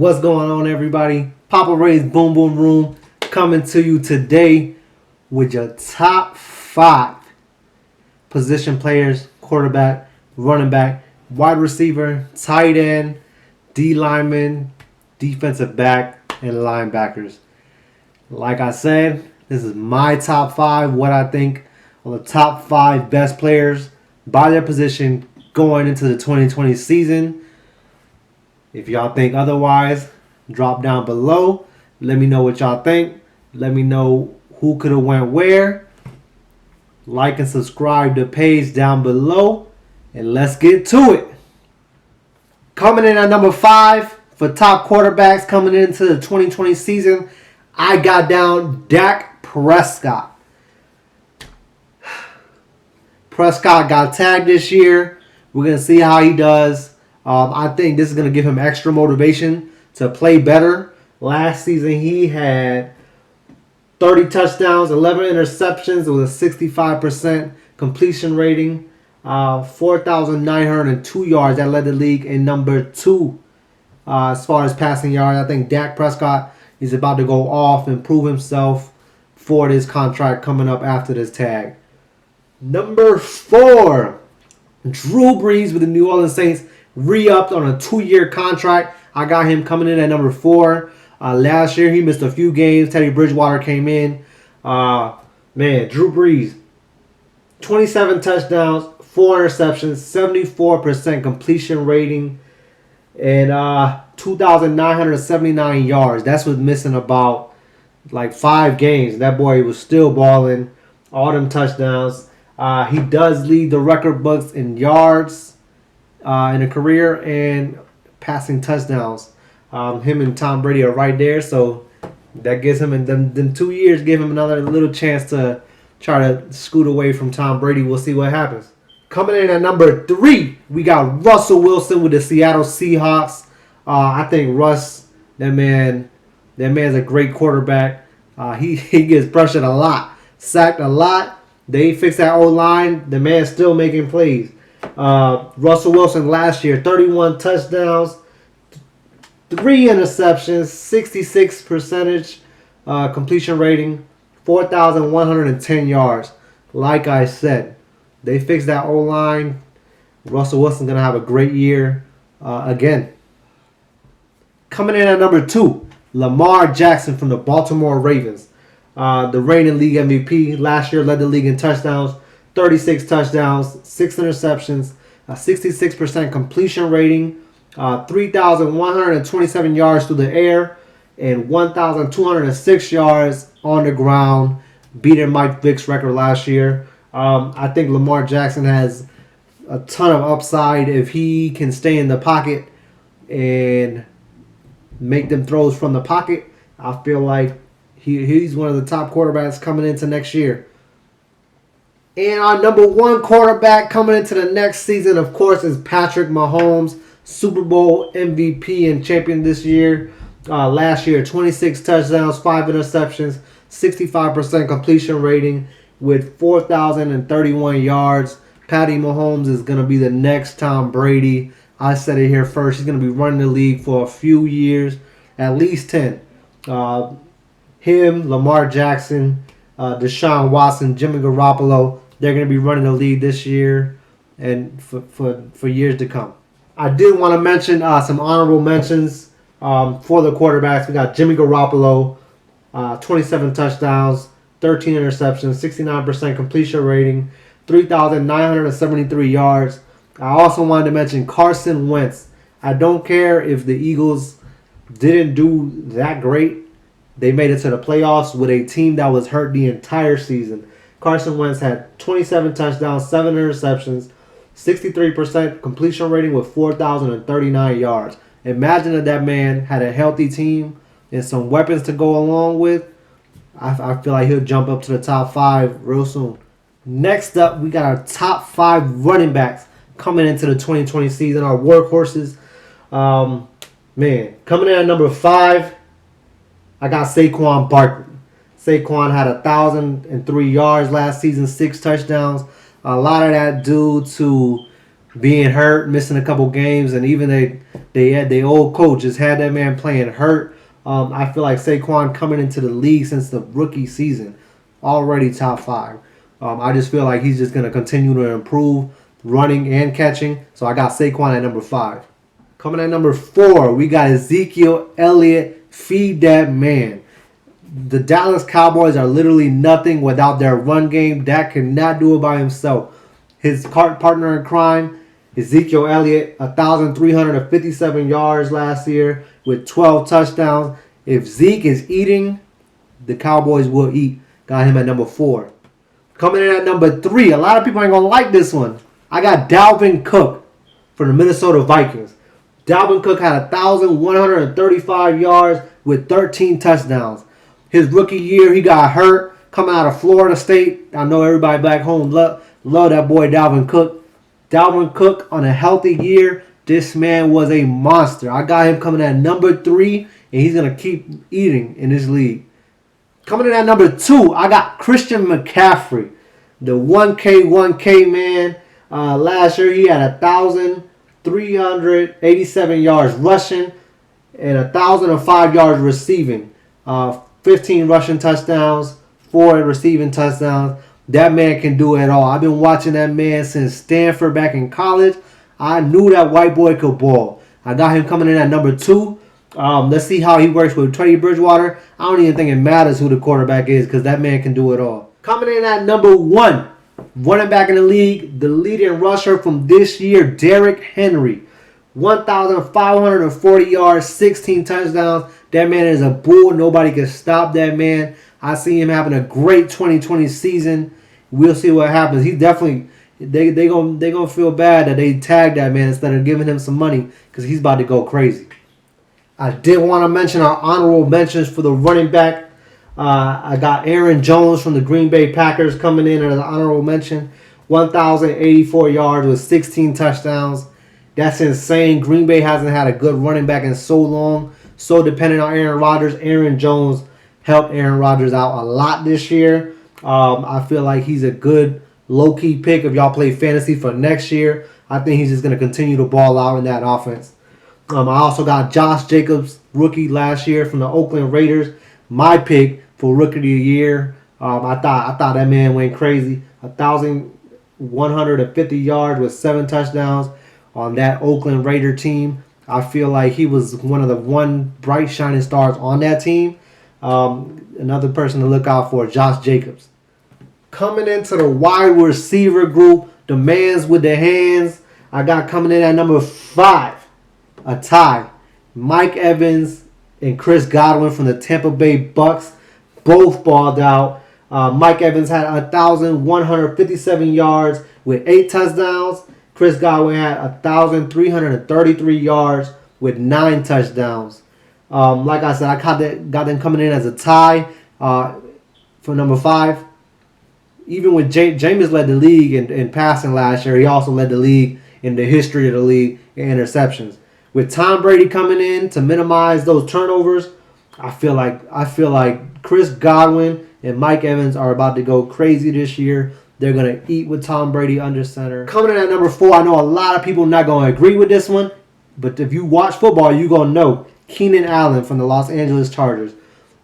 What's going on, everybody? PapaReys Boom Boom Room coming to you today with your top 5 position players: quarterback, running back, wide receiver, tight end, D lineman, defensive back, and linebackers. Like I said, this is my top 5, what I think are the top 5 best players by their position going into the 2020 season. If y'all think otherwise, drop down below. Let me know what y'all think. Let me know who could have went where. Like and subscribe to the page down below. And let's get to it. Coming in at number 5 for top quarterbacks coming into the 2020 season, I got down Dak Prescott. Prescott got tagged this year. We're going to see how he does. I think this is going to give him extra motivation to play better. Last season, he had 30 touchdowns, 11 interceptions with a 65% completion rating, 4,902 yards. That led the league in number 2 as far as passing yards. I think Dak Prescott is about to go off and prove himself for this contract coming up after this tag. Number 4, Drew Brees with the New Orleans Saints. Re-upped on a 2-year contract. I got him coming in at number 4. Last year, he missed a few games. Teddy Bridgewater came in. Drew Brees, 27 touchdowns, 4 interceptions, 74% completion rating, and 2,979 yards. That's what's missing about like 5 games. That boy was still balling. All them touchdowns. He does lead the record books in yards in a career and passing touchdowns. Him and Tom Brady are right there, so that gives him, in them 2 years, give him another little chance to try to scoot away from Tom Brady. We'll see what happens. Coming in at number 3, we got Russell Wilson with the Seattle Seahawks. I think Russ, that man's a great quarterback. He gets pressured a lot, sacked a lot. They fixed that O-line. The man's still making plays. Russell Wilson last year, 31 touchdowns, 3 interceptions, 66% completion rating, 4,110 yards. Like I said, they fixed that O-line. Russell Wilson's going to have a great year again. Coming in at number 2, Lamar Jackson from the Baltimore Ravens. The reigning league MVP. Last year led the league in touchdowns. 36 touchdowns, 6 interceptions, a 66% completion rating, 3,127 yards through the air, and 1,206 yards on the ground, beating Mike Vick's record last year. I think Lamar Jackson has a ton of upside if he can stay in the pocket and make them throws from the pocket. I feel like he's one of the top quarterbacks coming into next year. And our number 1 quarterback coming into the next season, of course, is Patrick Mahomes, Super Bowl MVP and champion this year. Last year, 26 touchdowns, 5 interceptions, 65% completion rating with 4,031 yards. Patty Mahomes is going to be the next Tom Brady. I said it here first. He's going to be running the league for a few years, at least 10. Him, Lamar Jackson, Deshaun Watson, Jimmy Garoppolo, they're going to be running the league this year and for years to come. I did want to mention some honorable mentions for the quarterbacks. We got Jimmy Garoppolo, 27 touchdowns, 13 interceptions, 69% completion rating, 3,973 yards. I also wanted to mention Carson Wentz. I don't care if the Eagles didn't do that great. They made it to the playoffs with a team that was hurt the entire season. Carson Wentz had 27 touchdowns, 7 interceptions, 63% completion rating with 4,039 yards. Imagine if that man had a healthy team and some weapons to go along with. I feel like he'll jump up to the top 5 real soon. Next up, we got our top 5 running backs coming into the 2020 season, our workhorses. Coming in at number 5, I got Saquon Barkley. Saquon had 1,003 yards last season, 6 touchdowns. A lot of that due to being hurt, missing a couple games, and even they had the old coach just had that man playing hurt. I feel like Saquon coming into the league since the rookie season, already top 5. I just feel like he's just going to continue to improve running and catching. So I got Saquon at number 5. Coming at number 4, we got Ezekiel Elliott. Feed that man. The Dallas Cowboys are literally nothing without their run game. Dak cannot do it by himself. His partner in crime, Ezekiel Elliott, 1,357 yards last year with 12 touchdowns. If Zeke is eating, the Cowboys will eat. Got him at number 4. Coming in at number 3, a lot of people ain't going to like this one. I got Dalvin Cook for the Minnesota Vikings. Dalvin Cook had 1,135 yards with 13 touchdowns. His rookie year, he got hurt coming out of Florida State. I know everybody back home love that boy Dalvin Cook. Dalvin Cook on a healthy year, this man was a monster. I got him coming at number 3, and he's going to keep eating in this league. Coming in at number 2, I got Christian McCaffrey, the 1K man. Last year, he had 1,387 yards rushing and 1,005 yards receiving. 15 rushing touchdowns, 4 receiving touchdowns. That man can do it all. I've been watching that man since Stanford back in college. I knew that white boy could ball. I got him coming in at number 2. Let's see how he works with Teddy Bridgewater. I don't even think it matters who the quarterback is because that man can do it all. Coming in at number 1, running back in the league, the leading rusher from this year, Derrick Henry. 1,540 yards, 16 touchdowns. That man is a bull. Nobody can stop that man. I see him having a great 2020 season. We'll see what happens. He definitely, they gonna feel bad that they tagged that man instead of giving him some money because he's about to go crazy. I did want to mention our honorable mentions for the running back. I got Aaron Jones from the Green Bay Packers coming in as an honorable mention. 1,084 yards with 16 touchdowns. That's insane. Green Bay hasn't had a good running back in so long. So dependent on Aaron Rodgers. Aaron Jones helped Aaron Rodgers out a lot this year. I feel like he's a good low-key pick if y'all play fantasy for next year. I think he's just going to continue to ball out in that offense. I also got Josh Jacobs, rookie last year from the Oakland Raiders. My pick for rookie of the year. I thought that man went crazy. 1,150 yards with 7 touchdowns on that Oakland Raider team. I feel like he was one of the bright shining stars on that team. Another person to look out for, Josh Jacobs. Coming into the wide receiver group, the mans with the hands, I got coming in at number 5, a tie. Mike Evans and Chris Godwin from the Tampa Bay Bucks both balled out. Mike Evans had 1,157 yards with 8 touchdowns. Chris Godwin had 1,333 yards with 9 touchdowns. Like I said, I got them coming in as a tie for number 5. Even when Jameis led the league in passing last year, he also led the league in the history of the league in interceptions. With Tom Brady coming in to minimize those turnovers, I feel like Chris Godwin and Mike Evans are about to go crazy this year. They're going to eat with Tom Brady under center. Coming in at number 4, I know a lot of people not going to agree with this one, but if you watch football, you're going to know Keenan Allen from the Los Angeles Chargers.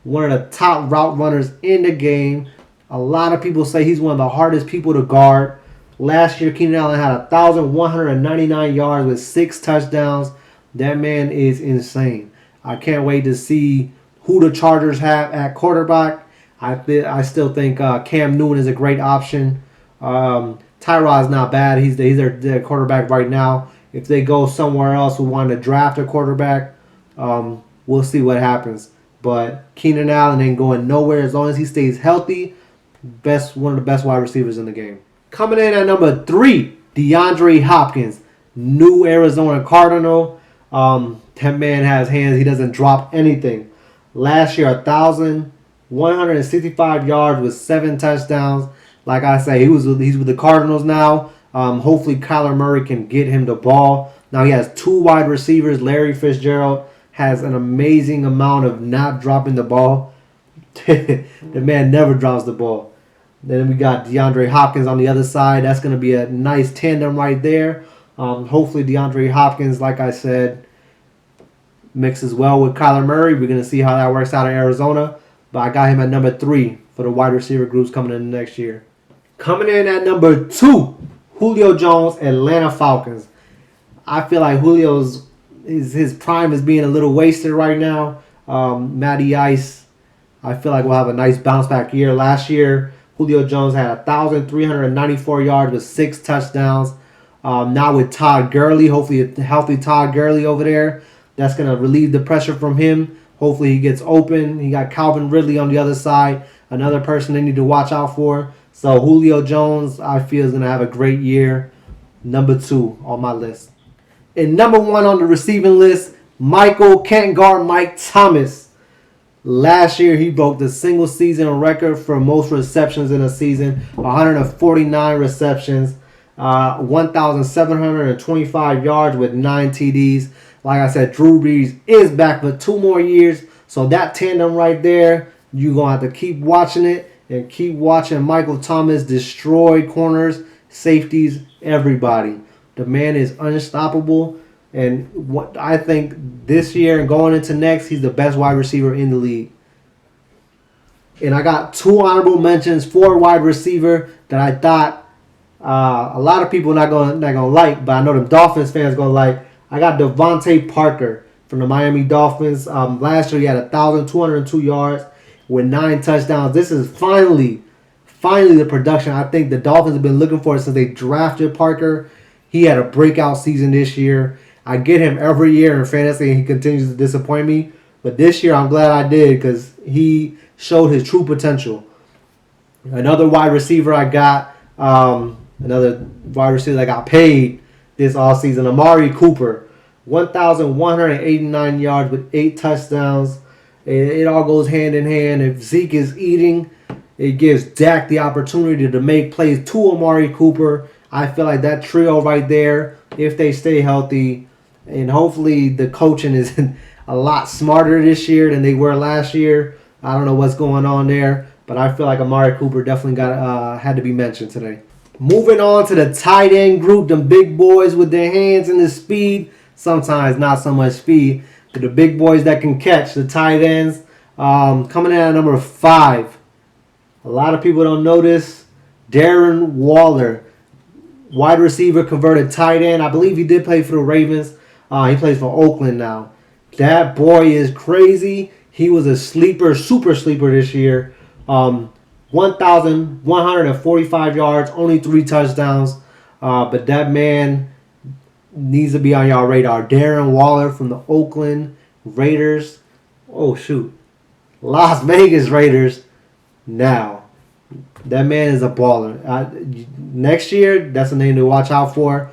One of the top route runners in the game. A lot of people say he's one of the hardest people to guard. Last year, Keenan Allen had 1,199 yards with 6 touchdowns. That man is insane. I can't wait to see who the Chargers have at quarterback. I still think Cam Newton is a great option. Tyrod's not bad. He's their quarterback right now. If they go somewhere else who want to draft a quarterback, we'll see what happens. But Keenan Allen ain't going nowhere as long as he stays healthy. One of the best wide receivers in the game. Coming in at number 3, DeAndre Hopkins, new Arizona Cardinal. That man has hands. He doesn't drop anything. Last year, 1,165 yards with 7 touchdowns. Like I say, he's with the Cardinals now. Hopefully, Kyler Murray can get him the ball. Now he has 2 wide receivers. Larry Fitzgerald has an amazing amount of not dropping the ball. The man never drops the ball. Then we got DeAndre Hopkins on the other side. That's going to be a nice tandem right there. Hopefully DeAndre Hopkins, like I said, mixes well with Kyler Murray. We're going to see how that works out in Arizona. But I got him at number 3 for the wide receiver groups coming in next year. Coming in at number 2, Julio Jones, Atlanta Falcons. I feel like Julio's his prime is being a little wasted right now. Matty Ice, I feel like we'll have a nice bounce back year. Last year, Julio Jones had 1,394 yards with 6 touchdowns. Now with Todd Gurley, hopefully a healthy Todd Gurley over there. That's going to relieve the pressure from him. Hopefully he gets open. He got Calvin Ridley on the other side, another person they need to watch out for. So Julio Jones, I feel, is going to have a great year. Number 2 on my list. And number 1 on the receiving list, Michael can't guard Mike Thomas. Last year, he broke the single season record for most receptions in a season, 149 receptions, 1,725 yards with 9 TDs. Like I said, Drew Brees is back for 2 more years. So that tandem right there, you're going to have to keep watching it and keep watching Michael Thomas destroy corners, safeties, everybody. The man is unstoppable. And what I think this year and going into next, he's the best wide receiver in the league. And I got 2 honorable mentions for wide receiver that I thought a lot of people not gonna like, but I know the Dolphins fans gonna like. I got Devontae Parker from the Miami Dolphins. Last year he had 1,202 yards with 9 touchdowns. This is finally the production I think the Dolphins have been looking for since they drafted Parker. He had a breakout season this year. I get him every year in fantasy, and he continues to disappoint me. But this year, I'm glad I did because he showed his true potential. Another wide receiver I got, another wide receiver that got paid this offseason, Amari Cooper. 1,189 yards with 8 touchdowns. It all goes hand in hand. If Zeke is eating, it gives Dak the opportunity to make plays to Amari Cooper. I feel like that trio right there, if they stay healthy, and hopefully the coaching is a lot smarter this year than they were last year. I don't know what's going on there, but I feel like Amari Cooper definitely had to be mentioned today. Moving on to the tight end group, them big boys with their hands and the speed. Sometimes not so much speed, but the big boys that can catch, the tight ends. Coming in at number 5. A lot of people don't know this. Darren Waller, wide receiver converted tight end. I believe he did play for the Ravens. He plays for Oakland now. That boy is crazy. He was a sleeper, super sleeper this year. 1,145 yards, only 3 touchdowns. But that man needs to be on y'all radar. Darren Waller from the Oakland Raiders. Oh, shoot. Las Vegas Raiders now. That man is a baller. Next year, that's a name to watch out for.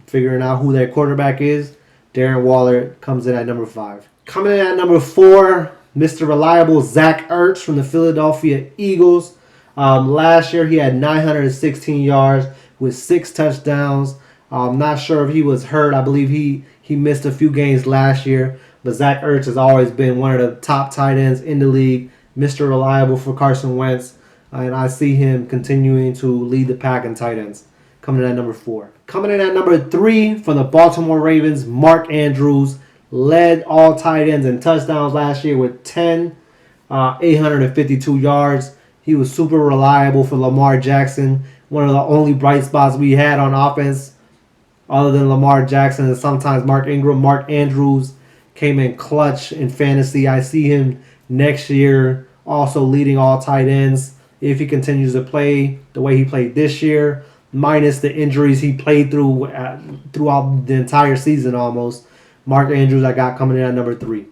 Figuring out who their quarterback is. Darren Waller comes in at number 5. Coming in at number 4, Mr. Reliable Zach Ertz from the Philadelphia Eagles. Last year, he had 916 yards with 6 touchdowns. I'm not sure if he was hurt. I believe he missed a few games last year. But Zach Ertz has always been one of the top tight ends in the league. Mr. Reliable for Carson Wentz. And I see him continuing to lead the pack in tight ends. Coming in at number 4. Coming in at number 3 from the Baltimore Ravens, Mark Andrews. Led all tight ends in touchdowns last year with 852 yards. He was super reliable for Lamar Jackson. One of the only bright spots we had on offense other than Lamar Jackson and sometimes Mark Ingram. Mark Andrews came in clutch in fantasy. I see him next year also leading all tight ends if he continues to play the way he played this year, minus the injuries he played throughout the entire season almost. Mark Andrews I got coming in at number 3.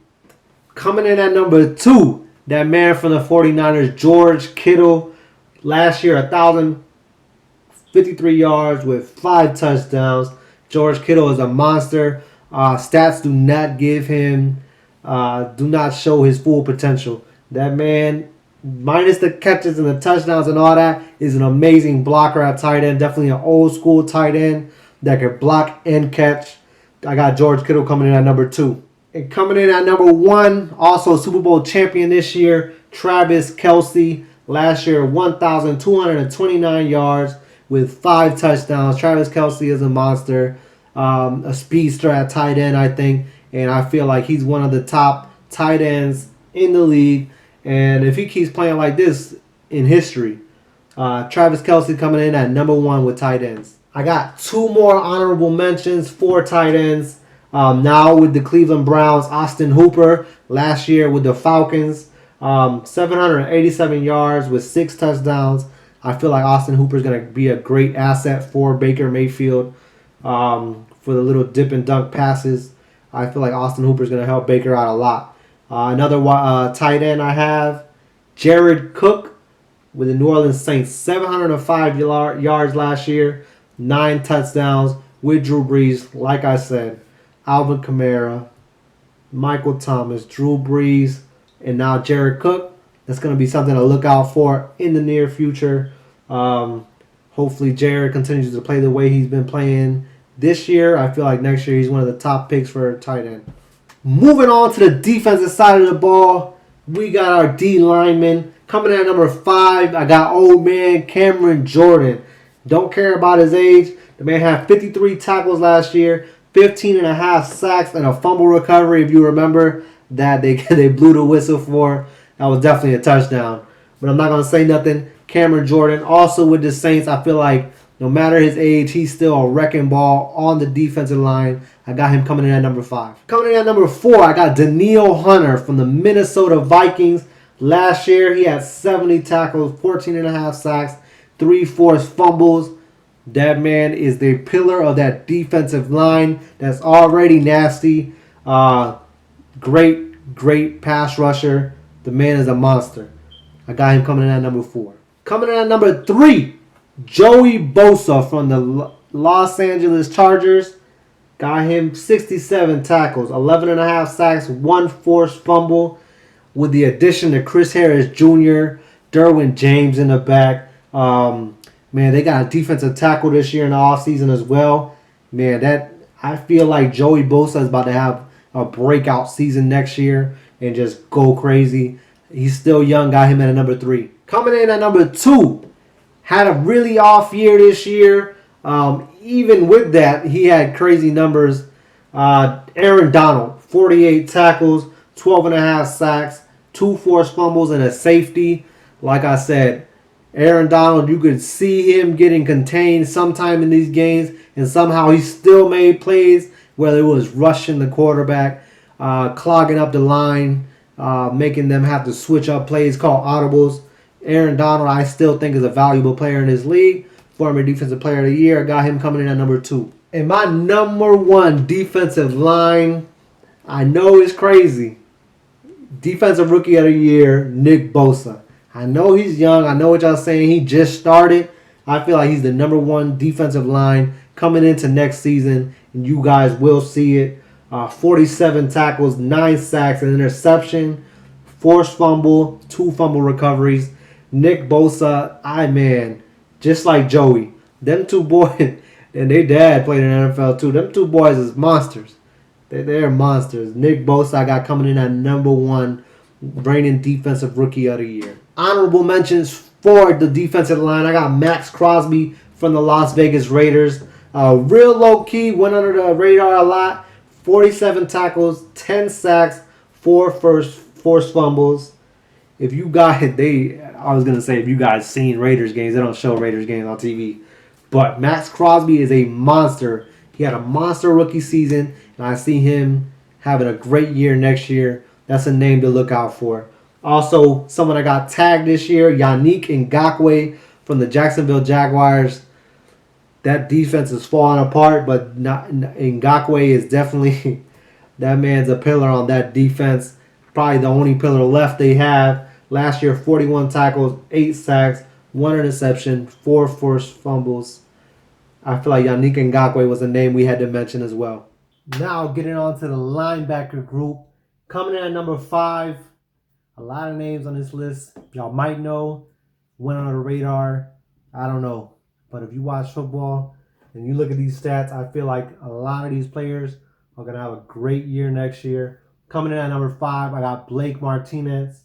Coming in at number 2, that man from the 49ers, George Kittle. Last year, 1,053 yards with 5 touchdowns. George Kittle is a monster. Stats do not show his full potential. That man, minus the catches and the touchdowns and all that, is an amazing blocker at tight end. Definitely an old school tight end that can block and catch. I got George Kittle coming in at number 2. And coming in at number 1, also Super Bowl champion this year, Travis Kelce. Last year, 1,229 yards with 5 touchdowns. Travis Kelce is a monster, a speedster at tight end, I think, and I feel like he's one of the top tight ends in the league. And if he keeps playing like this in history, Travis Kelce coming in at number 1 with tight ends. I got 2 more honorable mentions for tight ends. Now with the Cleveland Browns, Austin Hooper. Last year with the Falcons, 787 yards with 6 touchdowns. I feel like Austin Hooper is going to be a great asset for Baker Mayfield for the little dip and dunk passes. I feel like Austin Hooper is going to help Baker out a lot. Another tight end I have, Jared Cook with the New Orleans Saints. 705 yards last year, 9 touchdowns with Drew Brees. Like I said, Alvin Kamara, Michael Thomas, Drew Brees, and now Jared Cook. That's going to be something to look out for in the near future. Hopefully Jared continues to play the way he's been playing this year. I feel like next year he's one of the top picks for tight end. Moving on to the defensive side of the ball, we got our D linemen. Coming in at number 5, I got old man Cameron Jordan. Don't care about his age. The man had 53 tackles last year, 15 and a half sacks, and a fumble recovery. If you remember that they blew the whistle for, that was definitely a touchdown. But I'm not going to say nothing. Cameron Jordan, also with the Saints, I feel like no matter his age, he's still a wrecking ball on the defensive line. I got him coming in at number 5. Coming in at number 4, I got Danielle Hunter from the Minnesota Vikings. Last year, he had 70 tackles, 14 and a half sacks, 3 forced fumbles. That man is the pillar of that defensive line that's already nasty. Great pass rusher. The man is a monster. I got him coming in at number 4. Coming in at number 3, Joey Bosa from the Los Angeles Chargers. Got him 67 tackles, 11 and a half sacks, 1 forced fumble. With the addition of Chris Harris Jr., Derwin James in the back. Man, they got a defensive tackle this year in the offseason as well. Man, I feel like Joey Bosa is about to have a breakout season next year and just go crazy. He's still young. Got him at a number 3. Coming in at number 2, had a really off year this year. Even with that, he had crazy numbers. Aaron Donald, 48 tackles, 12 and a half sacks, 2 forced fumbles, and a safety. Like I said, Aaron Donald, you could see him getting contained sometime in these games, and somehow he still made plays, whether it was rushing the quarterback, clogging up the line, making them have to switch up plays called audibles. Aaron Donald, I still think, is a valuable player in this league. Former Defensive Player of the Year. I got him coming in at number 2. And my number 1 defensive line, I know it's crazy. Defensive Rookie of the Year, Nick Bosa. I know he's young. I know what y'all saying. He just started. I feel like he's the number 1 defensive line coming into next season, and you guys will see it. 47 tackles, 9 sacks, an interception, forced fumble, 2 fumble recoveries. Nick Bosa, just like Joey. Them 2 boys, and their dad played in the NFL too. Them 2 boys is monsters. They're monsters. Nick Bosa I got coming in at number 1, reigning Defensive Rookie of the Year. Honorable mentions for the defensive line. I got Max Crosby from the Las Vegas Raiders. Real low key, went under the radar a lot. 47 tackles, 10 sacks, 4 forced fumbles. If you guys, if you guys seen Raiders games, they don't show Raiders games on TV. But Max Crosby is a monster. He had a monster rookie season, and I see him having a great year next year. That's a name to look out for. Also, someone I got tagged this year, Yannick Ngakoue from the Jacksonville Jaguars. That defense is falling apart, but Ngakoue is definitely, that man's a pillar on that defense. Probably the only pillar left they have. Last year, 41 tackles, 8 sacks, 1 interception, 4 forced fumbles. I feel like Yannick Ngakoue was a name we had to mention as well. Now getting on to the linebacker group. Coming in at number 5. A lot of names on this list y'all might know. Went on the radar. I don't know. But if you watch football and you look at these stats, I feel like a lot of these players are going to have a great year next year. Coming in at number 5, I got Blake Martinez.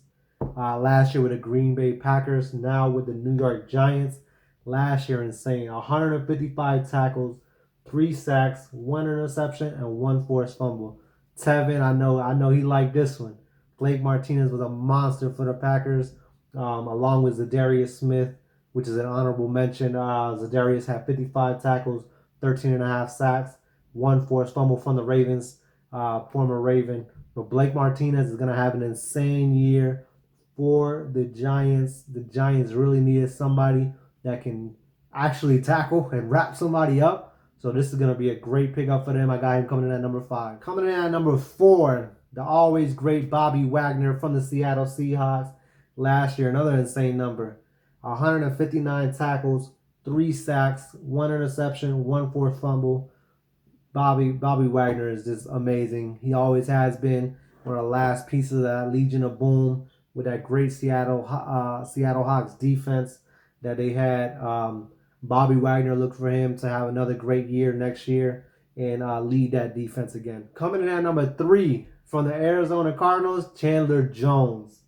Last year with the Green Bay Packers, now with the New York Giants. last year insane. 155 tackles, 3 sacks, 1 interception, and 1 forced fumble. Tevin, I know he liked this one. Blake Martinez was a monster for the Packers, along with Zadarius Smith, which is an honorable mention. Zadarius had 55 tackles, 13 and a half sacks, 1 forced fumble from the Ravens, former Raven. But Blake Martinez is going to have an insane year for the Giants. The Giants really needed somebody that can actually tackle and wrap somebody up. So this is going to be a great pickup for them. I got him coming in at number 5. Coming in at number 4, the always great Bobby Wagner from the Seattle Seahawks. Last year, another insane number. 159 tackles, 3 sacks, 1 interception, 1 forced fumble. Bobby Wagner is just amazing. He always has been one of the last pieces of that Legion of Boom with that great Seattle Hawks defense that they had. Bobby Wagner looked for him to have another great year next year and lead that defense again. Coming in at number 3 from the Arizona Cardinals, Chandler Jones.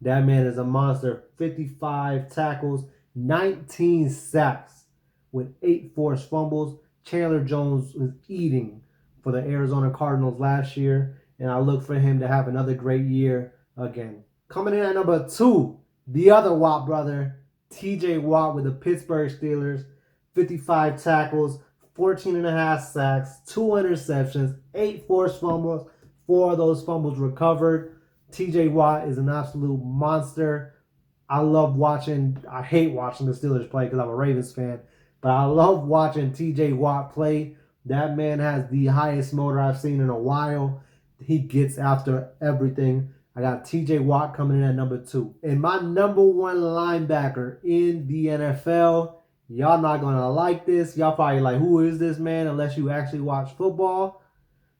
That man is a monster. 55 tackles, 19 sacks with 8 forced fumbles. Chandler Jones was eating for the Arizona Cardinals last year, and I look for him to have another great year again. Coming in at number 2, the other Watt brother, TJ Watt with the Pittsburgh Steelers. 55 tackles, 14 and a half sacks, 2 interceptions, 8 forced fumbles, 4 of those fumbles recovered. TJ Watt is an absolute monster. I hate watching the Steelers play because I'm a Ravens fan, but I love watching TJ Watt play. That man has the highest motor I've seen in a while. He gets after everything. I got TJ Watt coming in at number 2. And my number 1 linebacker in the NFL, y'all not going to like this. Y'all probably like, who is this man unless you actually watch football?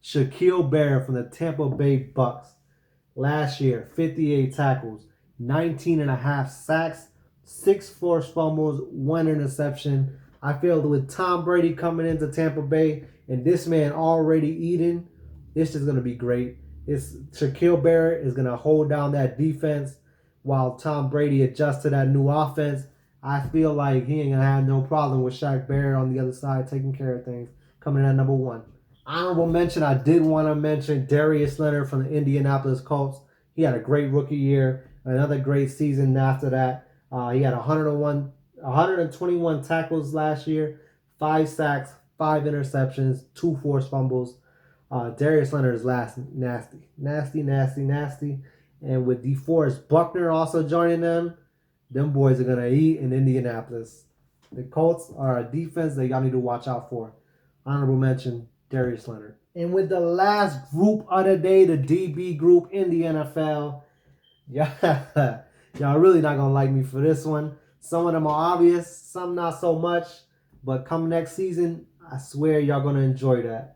Shaquille Barrett from the Tampa Bay Bucks. Last year, 58 tackles, 19 and a half sacks, 6 forced fumbles, 1 interception. I feel that with Tom Brady coming into Tampa Bay and this man already eating, it's just going to be great. Shaquille Barrett is going to hold down that defense while Tom Brady adjusts to that new offense. I feel like he ain't going to have no problem with Shaq Barrett on the other side taking care of things. Coming in at number 1. Honorable mention, I did want to mention Darius Leonard from the Indianapolis Colts. He had a great rookie year, another great season after that. He had 121 tackles last year, 5 sacks, 5 interceptions, 2 forced fumbles. Darius Leonard is nasty. And with DeForest Buckner also joining them boys are going to eat in Indianapolis. The Colts are a defense that y'all need to watch out for. Honorable mention, Darius Leonard. And with the last group of the day, the DB group in the NFL, y'all really not going to like me for this one. Some of them are obvious, some not so much. But come next season, I swear y'all going to enjoy that.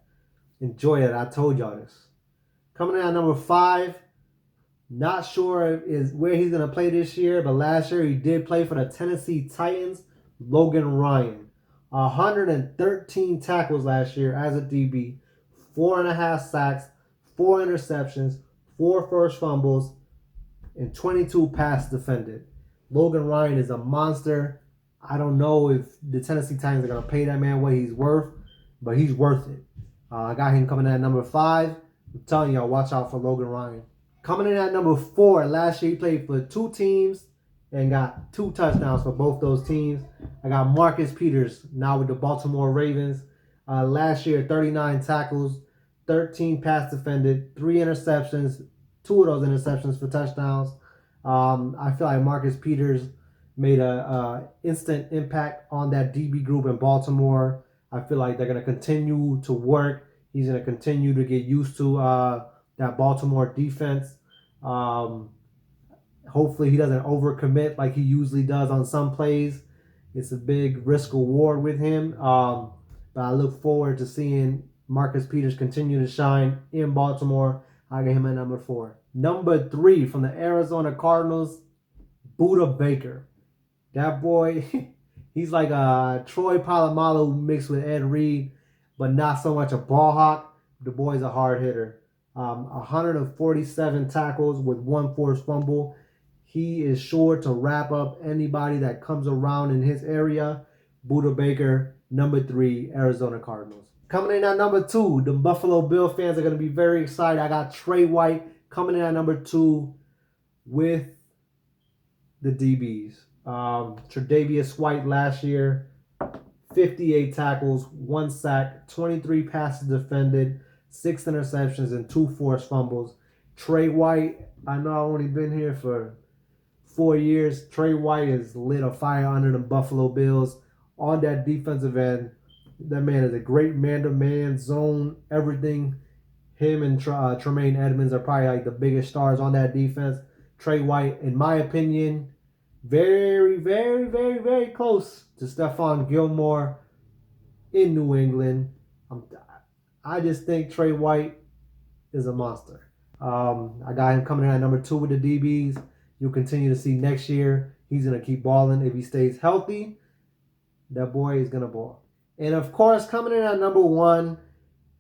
I told y'all this. Coming in at number 5, not sure is where he's going to play this year, but last year he did play for the Tennessee Titans, Logan Ryan. 113 tackles last year as a DB, 4.5 sacks, 4 interceptions, 4 forced fumbles, and 22 pass defended. Logan Ryan is a monster. I don't know if the Tennessee Titans are going to pay that man what he's worth, but he's worth it. I got him coming in at number 5. I'm telling y'all, watch out for Logan Ryan. Coming in at number 4, last year he played for 2 teams and got 2 touchdowns for both those teams. I got Marcus Peters, now with the Baltimore Ravens. Last year, 39 tackles, 13 pass defended, 3 interceptions, 2 of those interceptions for touchdowns. I feel like Marcus Peters made a instant impact on that DB group in Baltimore. I feel like they're going to continue to work. He's going to continue to get used to that Baltimore defense. Hopefully he doesn't overcommit like he usually does on some plays. It's a big risk reward with him. But I look forward to seeing Marcus Peters continue to shine in Baltimore. I got him at number 4. Number 3 from the Arizona Cardinals, Budda Baker. That boy, he's like a Troy Polamalu mixed with Ed Reed, but not so much a ball hawk. The boy's a hard hitter. 147 tackles with 1 forced fumble. He is sure to wrap up anybody that comes around in his area. Buda Baker, number 3, Arizona Cardinals. Coming in at number 2, the Buffalo Bill fans are going to be very excited. I got Trey White coming in at number 2 with the DBs. Tre'Davious White last year, 58 tackles, 1 sack, 23 passes defended, 6 interceptions, and 2 forced fumbles. Trey White, I know I've only been here for 4 years. Trey White has lit a fire under the Buffalo Bills on that defensive end. That man is a great man-to-man, zone, everything. Him and Tremaine Edmonds are probably like the biggest stars on that defense. Trey White, in my opinion, very, very, very, very close to Stephon Gilmore in New England. I just think Trey White is a monster. I got him coming in at number 2 with the DBs. You'll continue to see next year. He's going to keep balling. If he stays healthy, that boy is going to ball. And, of course, coming in at number 1,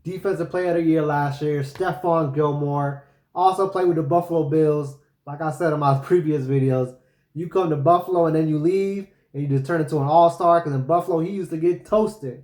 Defensive Player of the Year last year, Stephon Gilmore. Also played with the Buffalo Bills. Like I said in my previous videos, you come to Buffalo and then you leave and you just turn into an all-star, because in Buffalo he used to get toasted.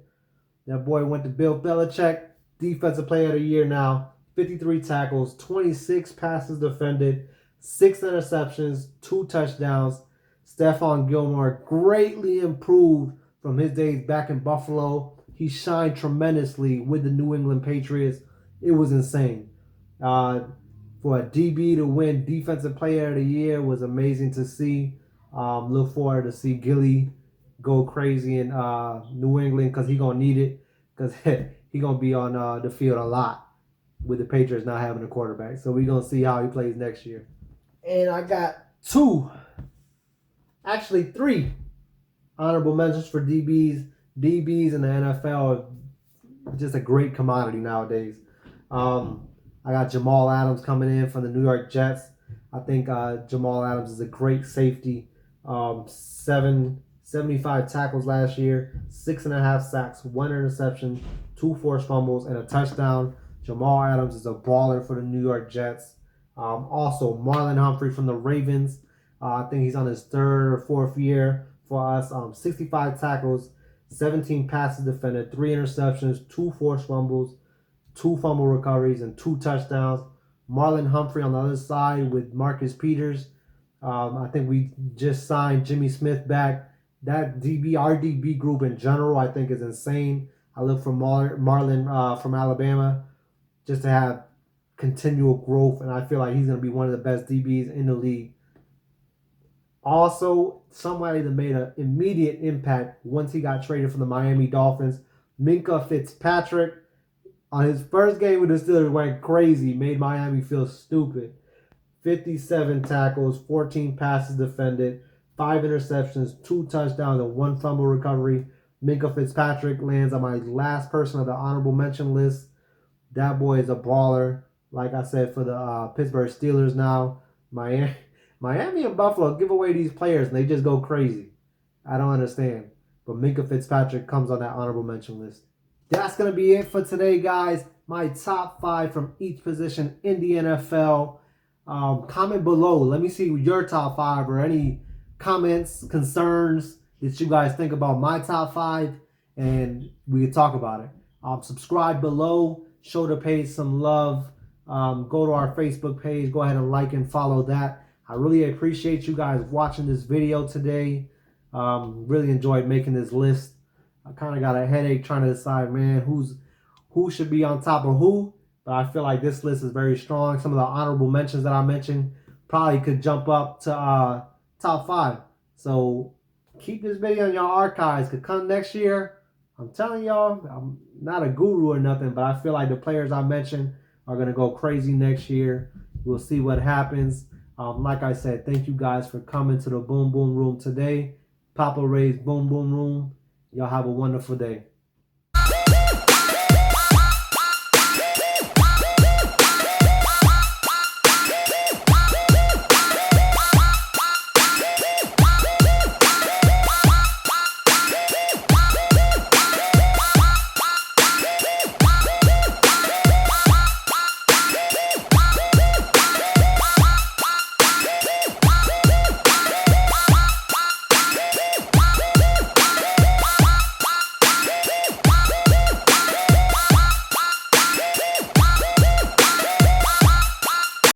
That boy went to Bill Belichick, Defensive Player of the Year now. 53 tackles, 26 passes defended, 6 interceptions, 2 touchdowns. Stephon Gilmore greatly improved from his days back in Buffalo. He shined tremendously with the New England Patriots. It was insane. For a DB to win Defensive Player of the Year was amazing to see. Look forward to see Gilly go crazy in New England, because he's going to need it, because he's going to be on the field a lot with the Patriots not having a quarterback. So we're going to see how he plays next year. And I got 2, actually 3 honorable mentions for DBs. DBs in the NFL are just a great commodity nowadays. I got Jamal Adams coming in from the New York Jets. I think Jamal Adams is a great safety. 75 tackles last year, 6.5 sacks, 1 interception, 2 forced fumbles, and a touchdown. Jamal Adams is a baller for the New York Jets. Also, Marlon Humphrey from the Ravens. I think he's on his 3rd or 4th year for us. 65 tackles, 17 passes defended, 3 interceptions, 2 forced fumbles, 2 fumble recoveries, and 2 touchdowns. Marlon Humphrey on the other side with Marcus Peters. I think we just signed Jimmy Smith back. That our DB group in general, I think, is insane. I look for Marlon from Alabama just to have continual growth, and I feel like he's going to be one of the best DBs in the league. Also, somebody that made an immediate impact once he got traded from the Miami Dolphins, Minkah Fitzpatrick. On his first game with the Steelers, went crazy, made Miami feel stupid. 57 tackles, 14 passes defended, 5 interceptions, 2 touchdowns, and 1 fumble recovery. Minkah Fitzpatrick lands on my last person on the honorable mention list. That boy is a baller. Like I said, for the Pittsburgh Steelers now. Miami and Buffalo give away these players and they just go crazy. I don't understand. But Minkah Fitzpatrick comes on that honorable mention list. That's going to be it for today, guys. My top 5 from each position in the NFL. Comment below. Let me see your top 5 or any comments, concerns that you guys think about my top 5, and we can talk about it. Subscribe below. Show the page some love. Go to our Facebook page. Go ahead and like and follow that. I really appreciate you guys watching this video today. Really enjoyed making this list. I kind of got a headache trying to decide, man, who should be on top of who. But I feel like this list is very strong. Some of the honorable mentions that I mentioned probably could jump up to top 5. So keep this video in your archives. Could come next year. I'm telling y'all, I'm not a guru or nothing, but I feel like the players I mentioned are going to go crazy next year. We'll see what happens. Like I said, thank you guys for coming to the Boom Boom Room today. PapaReys Boom Boom Room. Y'all have a wonderful day.